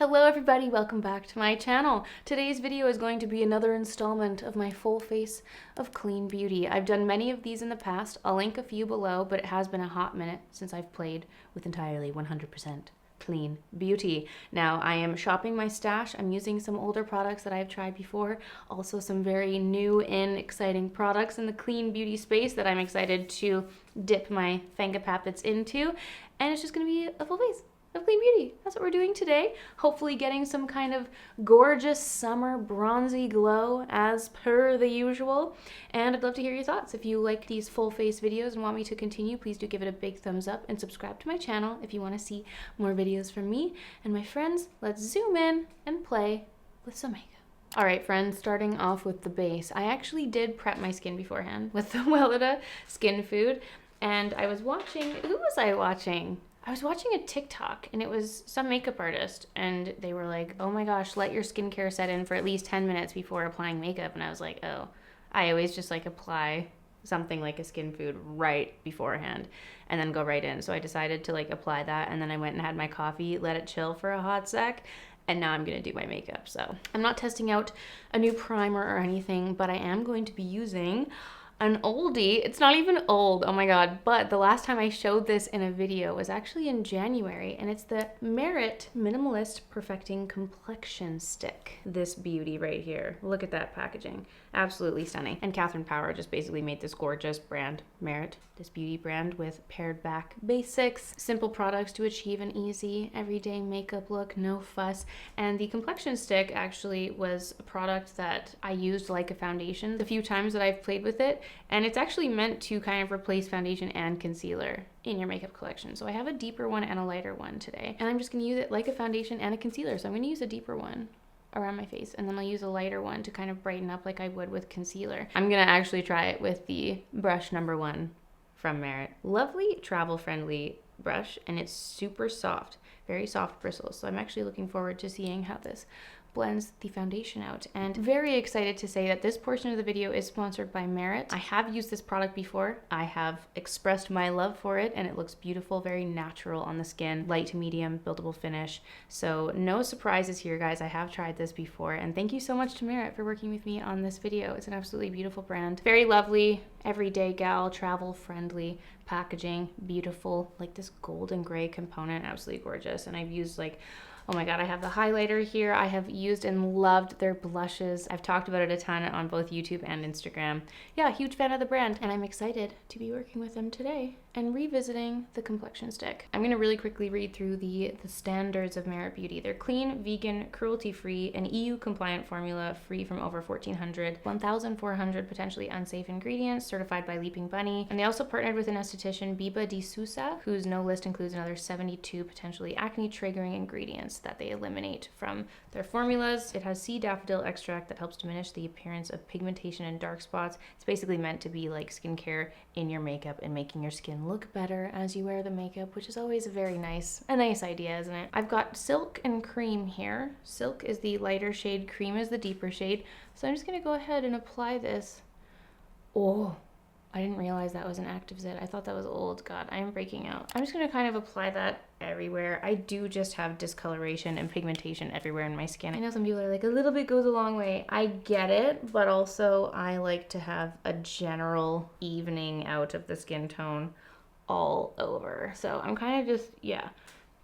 Hello everybody, welcome back to my channel. Today's video is going to be another installment of my full face of clean beauty. I've done many of these in the past. I'll link a few below, but it has been a hot minute since I've played with entirely 100% clean beauty. Now I am shopping my stash. I'm using some older products that I've tried before, also some very new and exciting products in the clean beauty space that I'm excited to dip my fingerpappets into, and it's just going to be a full face of clean beauty. That's what we're doing today. Hopefully getting some kind of gorgeous summer bronzy glow as per the usual. And I'd love to hear your thoughts. If you like these full face videos and want me to continue, please do give it a big thumbs up and subscribe to my channel if you want to see more videos from me and my friends. Let's zoom in and play with some makeup. All right, friends, starting off with the base. I actually did prep my skin beforehand with the Weleda Skin Food, and I was watching, who was I watching? I was watching a TikTok, and it was some makeup artist, and they were like, oh my gosh, let your skincare set in for at least 10 minutes before applying makeup. And I was like, oh, I always just like apply something like a skin food right beforehand and then go right in. So I decided to like apply that, and then I went and had my coffee, let it chill for a hot sec, and now I'm gonna do my makeup. So I'm not testing out a new primer or anything, but I am going to be using an oldie. It's not even old, oh my god, but the last time I showed this in a video was actually in January, and it's the Merit Minimalist Perfecting Complexion Stick. This beauty right here. Look at that packaging. Absolutely stunning. And Catherine Power just basically made this gorgeous brand, Merit, this beauty brand with pared back basics, simple products to achieve an easy everyday makeup look, no fuss. And the complexion stick actually was a product that I used like a foundation the few times that I've played with it. And it's actually meant to kind of replace foundation and concealer in your makeup collection. So I have a deeper one and a lighter one today. And I'm just gonna use it like a foundation and a concealer. So I'm gonna use a deeper one around my face, and then I'll use a lighter one to kind of brighten up like I would with concealer. I'm gonna actually try it with the brush number 1 from Merit. Lovely travel-friendly brush, and it's super soft, very soft bristles. So I'm actually looking forward to seeing how this blends the foundation out, and very excited to say that this portion of the video is sponsored by Merit. I have used this product before. I have expressed my love for it, and it looks beautiful, very natural on the skin, light to medium, buildable finish. So no surprises here, guys. I have tried this before, and thank you so much to Merit for working with me on this video. It's an absolutely beautiful brand. Very lovely, everyday gal, travel friendly packaging, beautiful, like this golden gray component, absolutely gorgeous. And I've used like, oh my god, I have the highlighter here. I have used and loved their blushes. I've talked about it a ton on both YouTube and Instagram. Yeah, huge fan of the brand, and I'm excited to be working with them today and revisiting the complexion stick. I'm gonna really quickly read through the standards of Merit Beauty. They're clean, vegan, cruelty-free, an EU-compliant formula free from over 1,400 potentially unsafe ingredients, certified by Leaping Bunny. And they also partnered with an esthetician, Biba de Sousa, whose no list includes another 72 potentially acne-triggering ingredients that they eliminate from their formulas. It has sea daffodil extract that helps diminish the appearance of pigmentation and dark spots. It's basically meant to be like skincare in your makeup and making your skin look better as you wear the makeup, which is always a nice idea, isn't it? I've got Silk and Cream here. Silk is the lighter shade, Cream is the deeper shade. So I'm just gonna go ahead and apply this. Oh, I didn't realize that was an active zit. I thought that was old. God, I am breaking out. I'm just gonna kind of apply that everywhere. I do just have discoloration and pigmentation everywhere in my skin. I know some people are like, a little bit goes a long way. I get it, but also I like to have a general evening out of the skin tone all over. So I'm kind of just, yeah,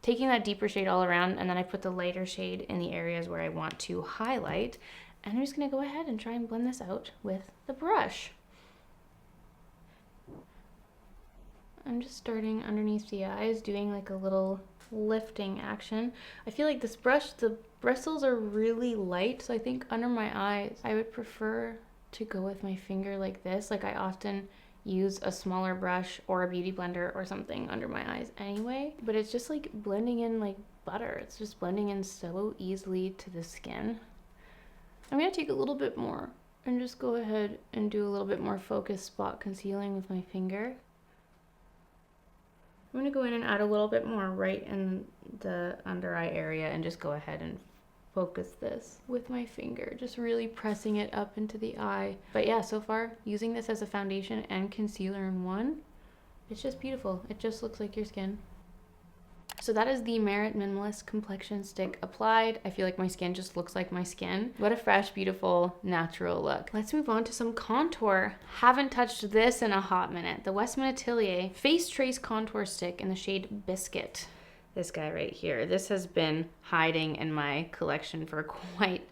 taking that deeper shade all around, and then I put the lighter shade in the areas where I want to highlight. And I'm just gonna go ahead and try and blend this out with the brush. I'm just starting underneath the eyes, doing like a little lifting action. I feel like this brush, the bristles are really light, so I think under my eyes, I would prefer to go with my finger like this. Like I often use a smaller brush or a beauty blender or something under my eyes anyway, but it's just like blending in like butter. It's just blending in so easily to the skin. I'm gonna take a little bit more and just go ahead and do a little bit more focused spot concealing with my finger. I'm gonna go in and add a little bit more right in the under eye area and just go ahead and focus this with my finger, just really pressing it up into the eye. But yeah, so far, using this as a foundation and concealer in one, it's just beautiful. It just looks like your skin. So that is the Merit Minimalist Complexion Stick applied. I feel like my skin just looks like my skin. What a fresh, beautiful, natural look. Let's move on to some contour. Haven't touched this in a hot minute. The WESTMAN Atelier Face Trace Contour Stick in the shade Biscuit. This guy right here. This has been hiding in my collection for quite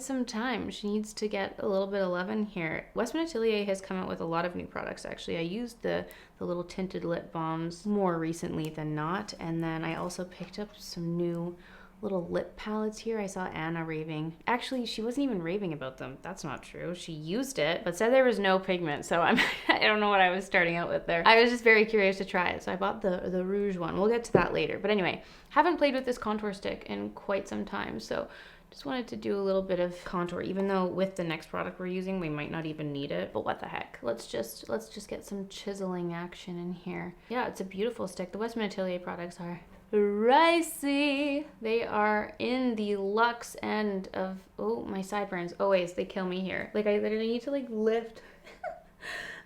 some time. She needs to get a little bit of love in here. WESTMAN Atelier has come out with a lot of new products actually. I used the little tinted lip balms more recently than not, and then I also picked up some new little lip palettes here. I saw Anna raving. Actually, she wasn't even raving about them. That's not true. She used it, but said there was no pigment, so I don't know what I was starting out with there. I was just very curious to try it, so I bought the rouge one. We'll get to that later. But anyway, haven't played with this contour stick in quite some time, so just wanted to do a little bit of contour, even though with the next product we're using, we might not even need it, but what the heck. Let's just get some chiseling action in here. Yeah, it's a beautiful stick. The WESTMAN Atelier products are pricey. They are in the luxe end of, oh, my sideburns. Always, they kill me here. Like, I literally need to like lift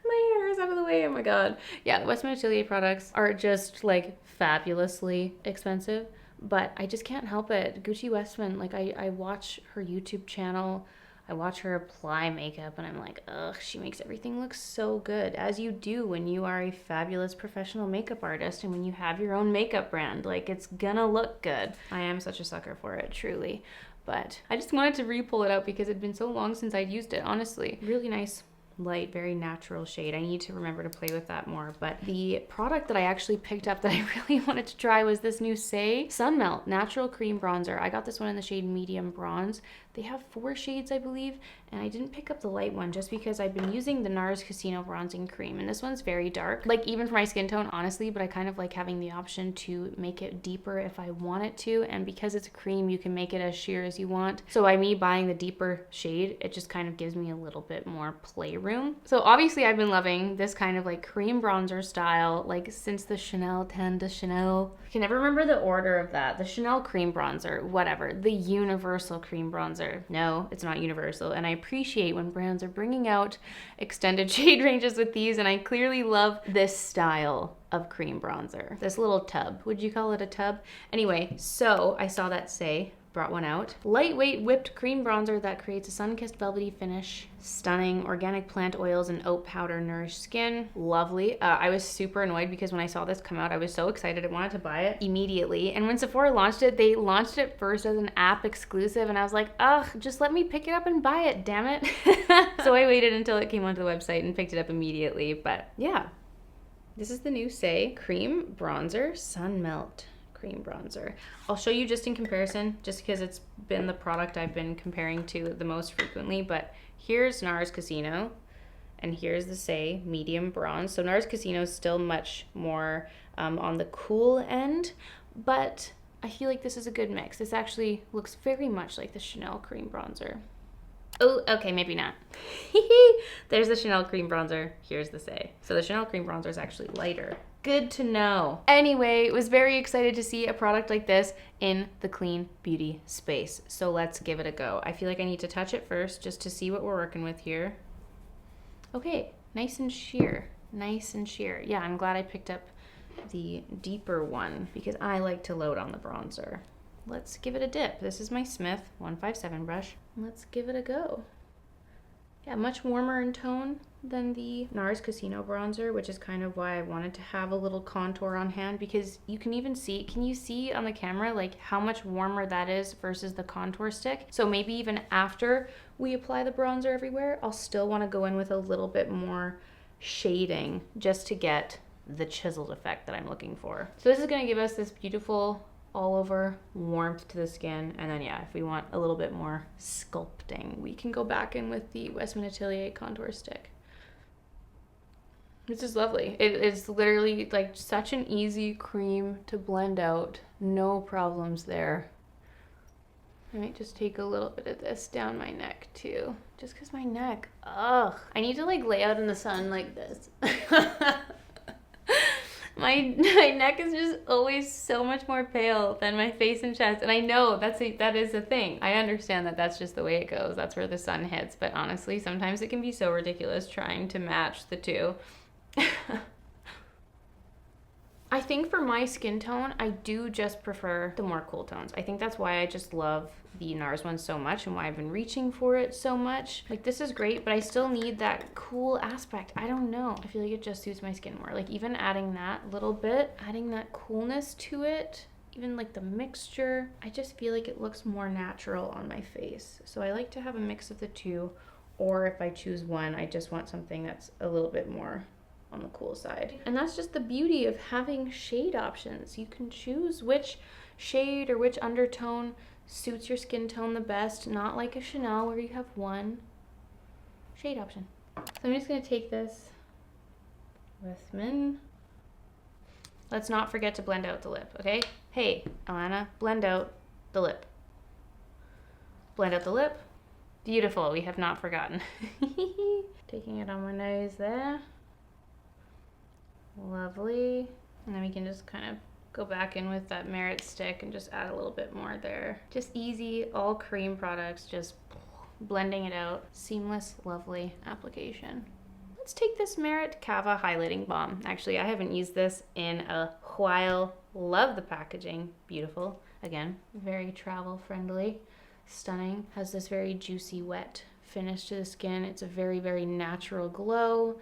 my hair is out of the way. Oh my god. Yeah, the WESTMAN Atelier products are just like fabulously expensive, but I just can't help it. Gucci Westman, like I watch her YouTube channel, I watch her apply makeup, and I'm like, ugh, she makes everything look so good, as you do when you are a fabulous professional makeup artist and when you have your own makeup brand. Like, it's gonna look good. I am such a sucker for it, truly. But I just wanted to re-pull it out because it'd been so long since I'd used it, honestly. Really nice, light, very natural shade. I need to remember to play with that more. But the product that I actually picked up that I really wanted to try was this new SAIE Sun Melt Natural Cream Bronzer. I got this one in the shade Medium Bronze. They have 4 shades, I believe, and I didn't pick up the light one just because I've been using the NARS Casino Bronzing Cream, and this one's very dark, like even for my skin tone, honestly, but I kind of like having the option to make it deeper if I want it to, and because it's a cream, you can make it as sheer as you want. So by me buying the deeper shade, it just kind of gives me a little bit more playroom. So obviously I've been loving this kind of like cream bronzer style, like since the Chanel Tan de Chanel. I can never remember the order of that. The Chanel cream bronzer, whatever. The Universal cream bronzer. No, it's not universal, and I appreciate when brands are bringing out extended shade ranges with these, and I clearly love this style of cream bronzer. This little tub. Would you call it a tub? Anyway, so I saw that SAIE brought one out. Lightweight whipped cream bronzer that creates a sun-kissed velvety finish. Stunning. Organic plant oils and oat powder nourish skin. Lovely. I was super annoyed because when I saw this come out, I was so excited. I wanted to buy it immediately. And when Sephora launched it, they launched it first as an app exclusive. And I was like, ugh, just let me pick it up and buy it, damn it. So I waited until it came onto the website and picked it up immediately. But yeah, this is the new SAIE Cream Bronzer Sun Melt Cream Bronzer. I'll show you just in comparison, just because it's been the product I've been comparing to the most frequently, but here's NARS Casino, and here's the SAIE Medium Bronze. So NARS Casino is still much more on the cool end, but I feel like this is a good mix. This actually looks very much like the Chanel Cream Bronzer. Oh, okay, maybe not. There's the Chanel Cream Bronzer. Here's the SAIE. So the Chanel Cream Bronzer is actually lighter. Good to know. Anyway, was very excited to see a product like this in the clean beauty space. So let's give it a go. I feel like I need to touch it first just to see what we're working with here. Okay, nice and sheer. Nice and sheer. Yeah, I'm glad I picked up the deeper one because I like to load on the bronzer. Let's give it a dip. This is my Smith 157 brush. Let's give it a go. Yeah, much warmer in tone than the NARS Casino bronzer, which is kind of why I wanted to have a little contour on hand, because you can even see, can you see on the camera like how much warmer that is versus the contour stick? So maybe even after we apply the bronzer everywhere, I'll still want to go in with a little bit more shading just to get the chiseled effect that I'm looking for. So this is going to give us this beautiful all over warmth to the skin, and then yeah, if we want a little bit more sculpting, we can go back in with the WESTMAN Atelier contour stick. This is lovely. It's literally like such an easy cream to blend out. No problems there. I might just take a little bit of this down my neck too, just because my neck, ugh. I need to like lay out in the sun like this. My neck is just always so much more pale than my face and chest. And I know that is a thing. I understand that that's just the way it goes. That's where the sun hits. But honestly, sometimes it can be so ridiculous trying to match the two. I think for my skin tone, I do just prefer the more cool tones. I think that's why I just love the NARS one so much and why I've been reaching for it so much. Like, this is great, but I still need that cool aspect. I don't know. I feel like it just suits my skin more. Like, even adding that little bit, adding that coolness to it, even like the mixture, I just feel like it looks more natural on my face. So I like to have a mix of the two, or if I choose one, I just want something that's a little bit more on the cool side. And that's just the beauty of having shade options. You can choose which shade or which undertone suits your skin tone the best, not like a Chanel where you have one shade option. So I'm just gonna take this WESTMAN. Let's not forget to blend out the lip, okay? Hey, Alana, blend out the lip. Blend out the lip. Beautiful, we have not forgotten. Taking it on my nose there. Lovely. And then we can just kind of go back in with that Merit stick and just add a little bit more there. Just easy, all cream products, just blending it out. Seamless, lovely application. Let's take this Merit Cava Highlighting Balm. Actually, I haven't used this in a while. Love the packaging. Beautiful. Again, very travel friendly. Stunning. Has this very juicy, wet finish to the skin. It's a very, very natural glow.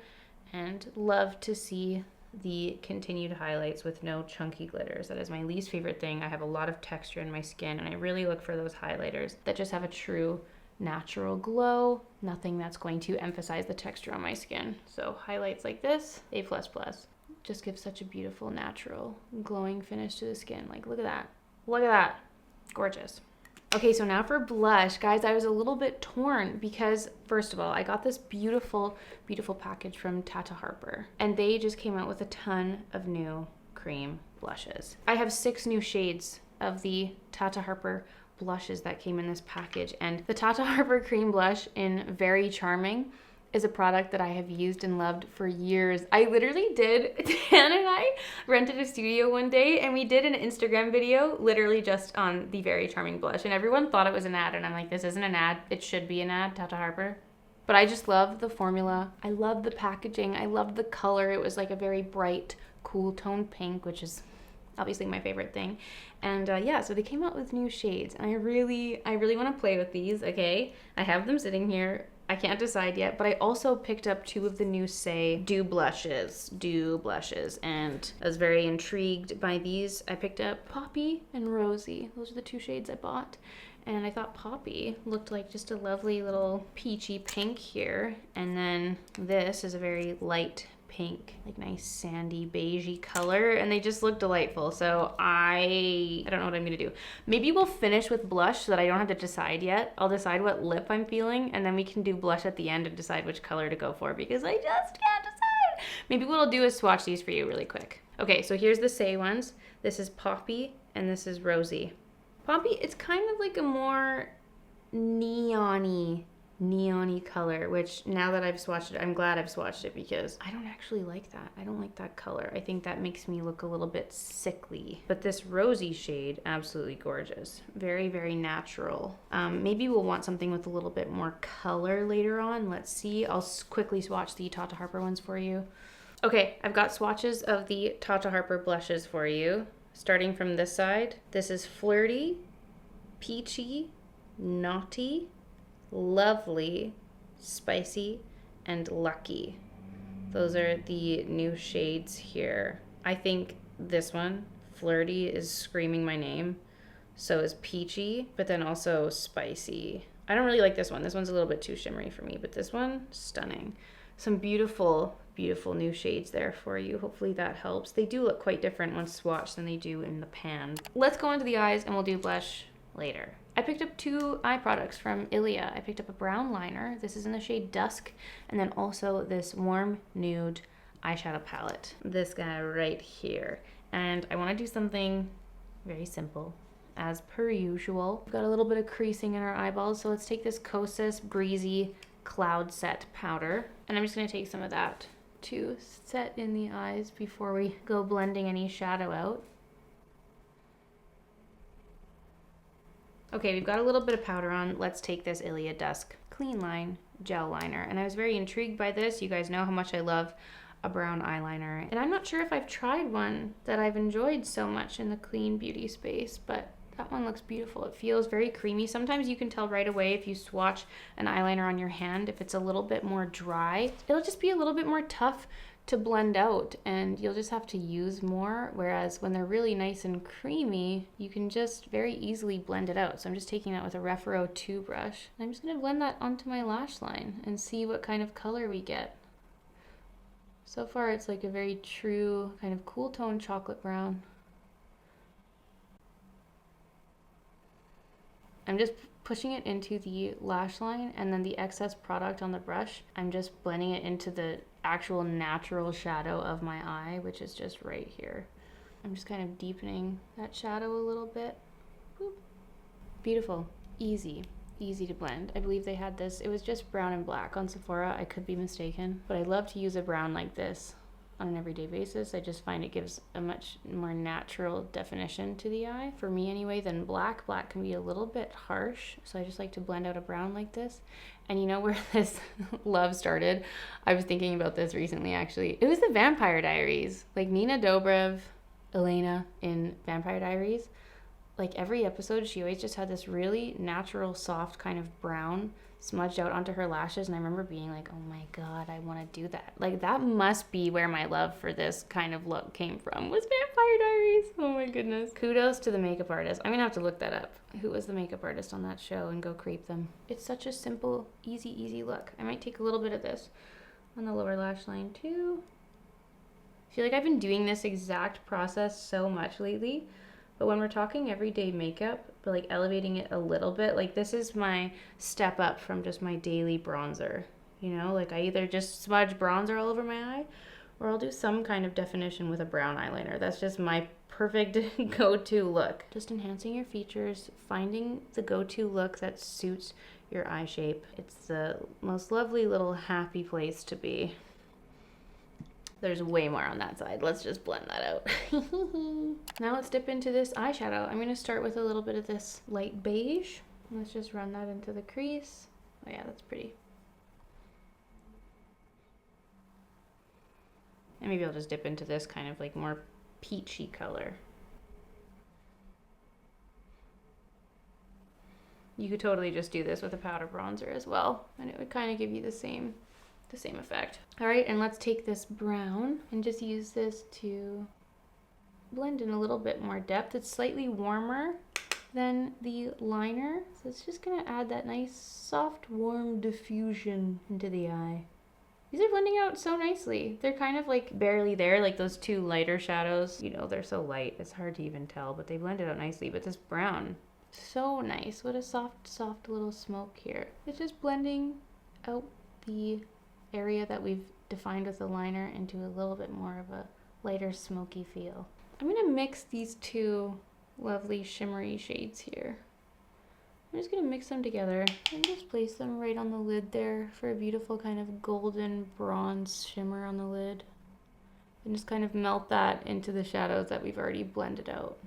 And love to see the continued highlights with no chunky glitters. That is my least favorite thing. I have a lot of texture in my skin, and I really look for those highlighters that just have a true natural glow, nothing that's going to emphasize the texture on my skin. So highlights like this, A++, just give such a beautiful, natural, glowing finish to the skin. Like, look at that. Look at that. Gorgeous. Okay, so now for blush. Guys, I was a little bit torn because, first of all, I got this beautiful, beautiful package from TATA HARPER, and they just came out with a ton of new cream blushes. I have 6 new shades of the TATA HARPER blushes that came in this package, and the TATA HARPER cream blush in Very Charming is a product that I have used and loved for years. I literally did, Dan and I rented a studio one day and we did an Instagram video literally just on the Very Charming blush, and everyone thought it was an ad, and I'm like, this isn't an ad, it should be an ad, TATA HARPER. But I just love the formula. I love the packaging. I love the color. It was like a very bright, cool tone pink, which is obviously my favorite thing. And yeah, so they came out with new shades, and I really want to play with these, okay? I have them sitting here. I can't decide yet, but I also picked up 2 of the new SAIE Dew blushes, and I was very intrigued by these. I picked up Poppy and Rosy. Those are the 2 shades I bought. And I thought Poppy looked like just a lovely little peachy pink here. And then this is a very light pink, like nice sandy beigey color, and they just look delightful. So I don't know what I'm gonna do. Maybe we'll finish with blush so that I don't have to decide yet. I'll decide what lip I'm feeling, and then we can do blush at the end and decide which color to go for, because I just can't decide. Maybe what I'll do is swatch these for you really quick. Okay, so here's the SAIE ones. This is Poppy and this is Rosy. Poppy, it's kind of like a more neon-y color, which now that I've swatched it, I'm glad I've swatched it, because I don't actually like that. I don't like that color. I think that makes me look a little bit sickly. But this Rosy shade, absolutely gorgeous. Very, very natural. Maybe we'll want something with a little bit more color later on. Let's see. I'll quickly swatch the TATA HARPER ones for you. Okay, I've got swatches of the TATA HARPER blushes for you. Starting from this side, this is Flirty, Peachy, Naughty, Lovely, Spicy, and Lucky. Those are the new shades here. I think this one, Flirty, is screaming my name. So is Peachy, but then also Spicy. I don't really like this one. This one's a little bit too shimmery for me, but this one, stunning. Some beautiful, beautiful new shades there for you. Hopefully that helps. They do look quite different when swatched than they do in the pan. Let's go into the eyes and we'll do blush later. I picked up 2 eye products from ILIA. I picked up a brown liner. This is in the shade Dusk, and then also this warm nude eyeshadow palette. This guy right here. And I want to do something very simple, as per usual. We've got a little bit of creasing in our eyeballs, so let's take this KOSAS Breezy Cloud Set powder, and I'm just going to take some of that to set in the eyes before we go blending any shadow out. Okay, we've got a little bit of powder on. Let's take this ILIA Dusk Clean Line Gel Liner. And I was very intrigued by this. You guys know how much I love a brown eyeliner. And I'm not sure if I've tried one that I've enjoyed so much in the clean beauty space, but that one looks beautiful. It feels very creamy. Sometimes you can tell right away if you swatch an eyeliner on your hand, if it's a little bit more dry, it'll just be a little bit more tough to blend out and you'll just have to use more. Whereas when they're really nice and creamy, you can just very easily blend it out. So I'm just taking that with a Refero 2 brush. I'm just gonna blend that onto my lash line and see what kind of color we get. So far it's like a very true kind of cool tone chocolate brown. I'm just pushing it into the lash line and then the excess product on the brush, I'm just blending it into the actual natural shadow of my eye, which is just right here. I'm just kind of deepening that shadow a little bit. Boop. Beautiful, easy to blend. I believe they had this, it was just brown and black on Sephora, I could be mistaken, but I love to use a brown like this on an everyday basis. I just find it gives a much more natural definition to the eye, for me anyway, than black. Black can be a little bit harsh, so I just like to blend out a brown like this. And you know where this love started? I was thinking about this recently actually. It was the Vampire Diaries. Like Nina Dobrev, Elena in Vampire Diaries, like every episode she always just had this really natural soft kind of brown smudged out onto her lashes, and I remember being like, oh my god, I want to do that. Like that must be where my love for this kind of look came from, was Vampire Diaries. Oh my goodness. Kudos to the makeup artist. I'm gonna have to look that up. Who was the makeup artist on that show and go creep them. It's such a simple, easy look. I might take a little bit of this on the lower lash line too. I feel like I've been doing this exact process so much lately. But when we're talking everyday makeup, but like elevating it a little bit, like this is my step up from just my daily bronzer. You know, like I either just smudge bronzer all over my eye, or I'll do some kind of definition with a brown eyeliner. That's just my perfect go-to look. Just enhancing your features, finding the go-to look that suits your eye shape. It's the most lovely little happy place to be. There's way more on that side. Let's just blend that out. Now let's dip into this eyeshadow. I'm going to start with a little bit of this light beige. Let's just run that into the crease. Oh yeah, that's pretty. And maybe I'll just dip into this kind of like more peachy color. You could totally just do this with a powder bronzer as well, and it would kind of give you the same effect. All right, and let's take this brown and just use this to blend in a little bit more depth. It's slightly warmer than the liner, so it's just gonna add that nice, soft, warm diffusion into the eye. These are blending out so nicely. They're kind of like barely there, like those two lighter shadows. You know, they're so light, it's hard to even tell, but they blended out nicely. But this brown, so nice. What a soft little smoke here. It's just blending out the area that we've defined with the liner into a little bit more of a lighter smoky feel. I'm gonna mix these two lovely shimmery shades here. I'm just gonna mix them together and just place them right on the lid there for a beautiful kind of golden bronze shimmer on the lid. And just kind of melt that into the shadows that we've already blended out.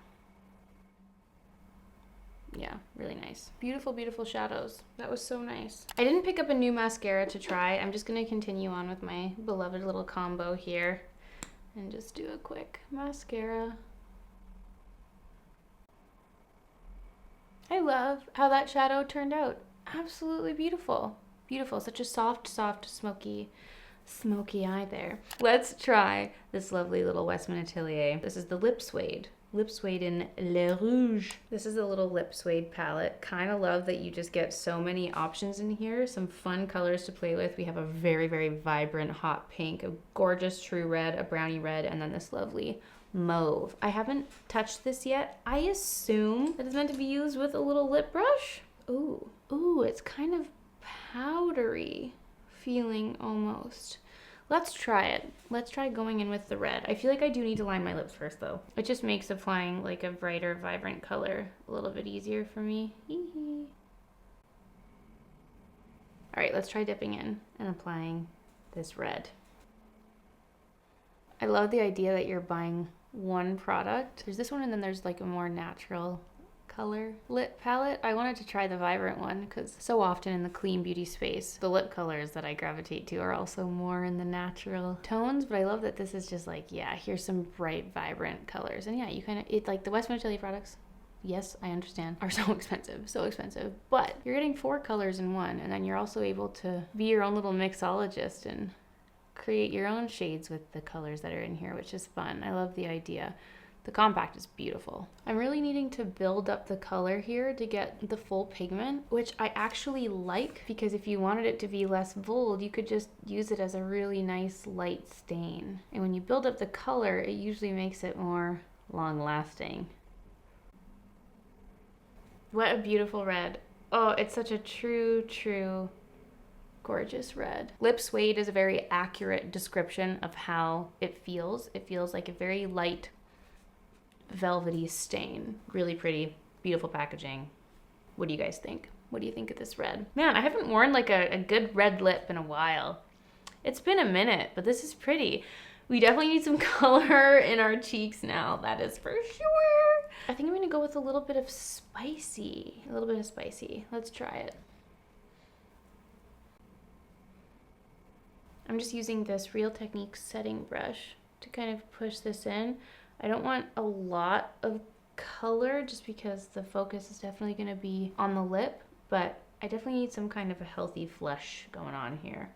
Yeah, really nice. Beautiful shadows. That was so nice. I didn't pick up a new mascara to try. I'm just gonna continue on with my beloved little combo here and just do a quick mascara. I love how that shadow turned out. Absolutely beautiful. Beautiful, such a soft, smoky eye there. Let's try this lovely little Westman Atelier. This is the Lip Suede. Lip Suede in Le Rouge. This is a little Lip Suede palette. Kind of love that you just get so many options in here. Some fun colors to play with. We have a very vibrant hot pink, a gorgeous true red, a brownie red, and then this lovely mauve. I haven't touched this yet. I assume that it's meant to be used with a little lip brush. Ooh, it's kind of powdery feeling almost. Let's try it. Let's try going in with the red. I feel like I do need to line my lips first though. It just makes applying like a brighter, vibrant color a little bit easier for me. All right, let's try dipping in and applying this red. I love the idea that you're buying one product. There's this one and then there's like a more natural color lip palette. I wanted to try the vibrant one because so often in the clean beauty space, the lip colors that I gravitate to are also more in the natural tones, but I love that this is just like, yeah, here's some bright, vibrant colors. And yeah, you kind of, it's like the WESTMAN Atelier products, yes, I understand, are so expensive, but you're getting 4 colors in one, and then you're also able to be your own little mixologist and create your own shades with the colors that are in here, which is fun. I love the idea. The compact is beautiful. I'm really needing to build up the color here to get the full pigment, which I actually like, because if you wanted it to be less bold, you could just use it as a really nice light stain. And when you build up the color, it usually makes it more long-lasting. What a beautiful red. Oh, it's such a true, gorgeous red. Lip Suede is a very accurate description of how it feels. It feels like a very light, velvety stain. Really pretty, beautiful packaging. What do you guys think? What do you think of this red? Man, I haven't worn like a good red lip in a while. It's been a minute, but this is pretty. We definitely need some color in our cheeks now, that is for sure. I think I'm gonna go with a little bit of spicy. Let's try it. I'm just using this Real Techniques setting brush to kind of push this in. I don't want a lot of color just because the focus is definitely going to be on the lip, but I definitely need some kind of a healthy flush going on here.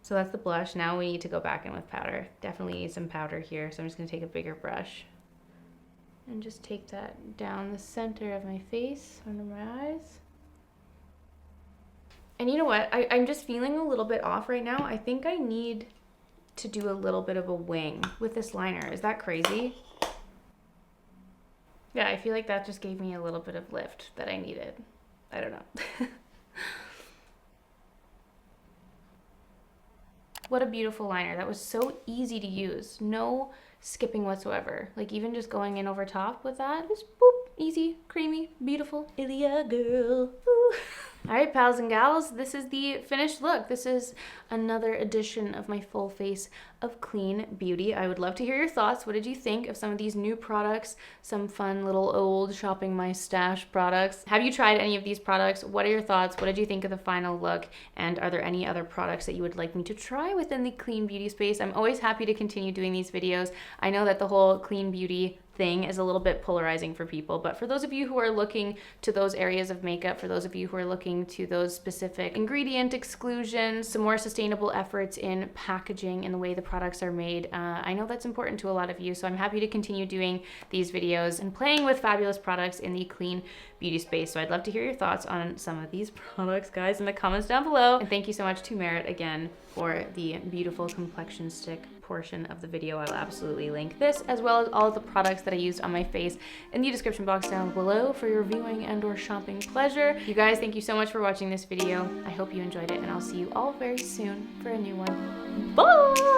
So that's the blush. Now we need to go back in with powder. Definitely need some powder here, so I'm just going to take a bigger brush and just take that down the center of my face, under my eyes. And you know what? I'm just feeling a little bit off right now. I think I need to do a little bit of a wing with this liner. Is that crazy? Yeah, I feel like that just gave me a little bit of lift that I needed. I don't know. What a beautiful liner. That was so easy to use. No skipping whatsoever. Like even just going in over top with that, just boop, easy, creamy, beautiful. ILIA girl. Ooh. All right, pals and gals, this is the finished look. This is another edition of my full face of clean beauty. I would love to hear your thoughts. What did you think of some of these new products? Some fun little old shopping my stash products. Have you tried any of these products? What are your thoughts? What did you think of the final look? And are there any other products that you would like me to try within the clean beauty space? I'm always happy to continue doing these videos. I know that the whole clean beauty thing is a little bit polarizing for people, but for those of you who are looking to those areas of makeup, for those of you who are looking to those specific ingredient exclusions, some more sustainable efforts in packaging and the way the products are made, I know that's important to a lot of you, so I'm happy to continue doing these videos and playing with fabulous products in the clean beauty space. So I'd love to hear your thoughts on some of these products, guys, in the comments down below. And thank you so much to Merit again for the beautiful complexion stick portion of the video. I'll absolutely link this as well as all of the products that I used on my face in the description box down below for your viewing and or shopping pleasure. You guys, thank you so much for watching this video. I hope you enjoyed it, and I'll see you all very soon for a new one. Bye!